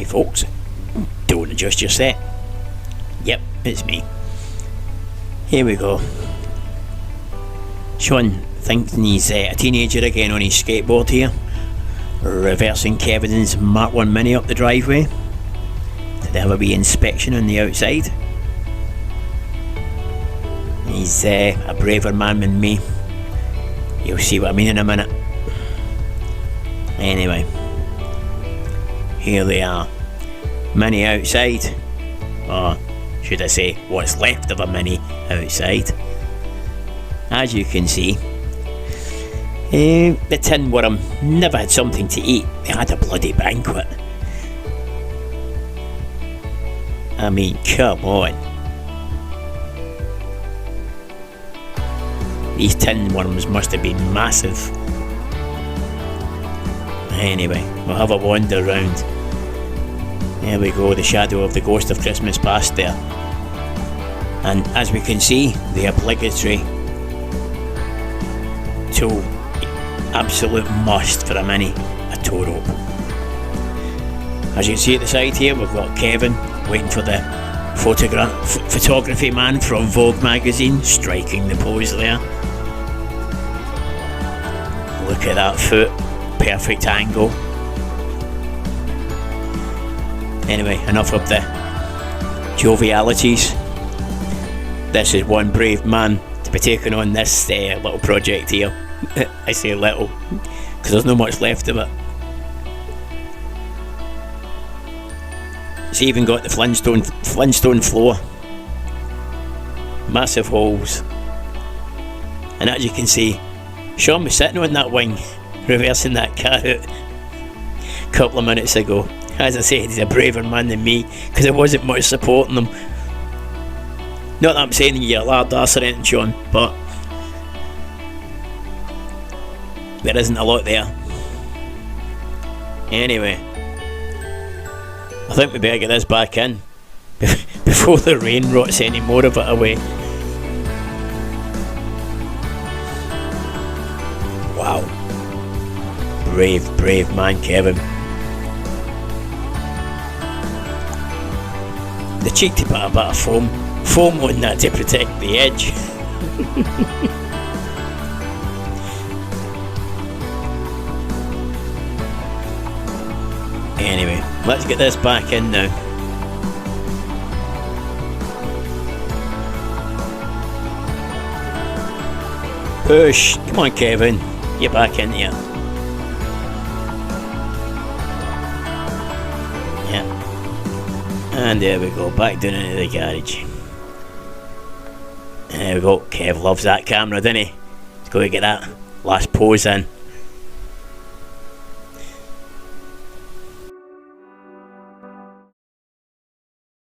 Hi folks, don't adjust your set. Yep, it's me. Here we go. Sean thinking he's a teenager again on his skateboard here, reversing Kevin's Mark 1 Mini up the driveway. Did they have a wee inspection on the outside? He's a braver man than me. You'll see what I mean in a minute. Anyway, here they are. Mini outside, or should I say what's left of a Mini outside. As you can see, the Tin Worm never had something to eat. They had a bloody banquet. I mean, come on. These tin worms must have been massive. Anyway, we'll have a wander round. There we go, the shadow of the ghost of Christmas past there. And as we can see, the obligatory tool, absolute must for a Mini, a tow rope. As you can see at the side here, we've got Kevin waiting for the photography man from Vogue magazine, striking the pose there. Look at that foot, perfect angle. Anyway, enough of the jovialities. This is one brave man to be taking on this little project here. I say little, because there's not much left of it. It's even got the Flintstone floor. Massive holes. And as you can see, Sean was sitting on that wing, reversing that car out a couple of minutes ago. As I said, he's a braver man than me, because there wasn't much supporting him. Not that I'm saying you're a lard arse or anything, Sean, but there isn't a lot there. Anyway, I think we better get this back in before the rain rots any more of it away. Wow. Brave man, Kevin. The cheek to put a bit of foam on that to protect the edge. Anyway, let's get this back in now. Push, come on Kevin, get back in here. And there we go, back down into the garage. There we go, Kev loves that camera, doesn't he? He's got to get that last pose in.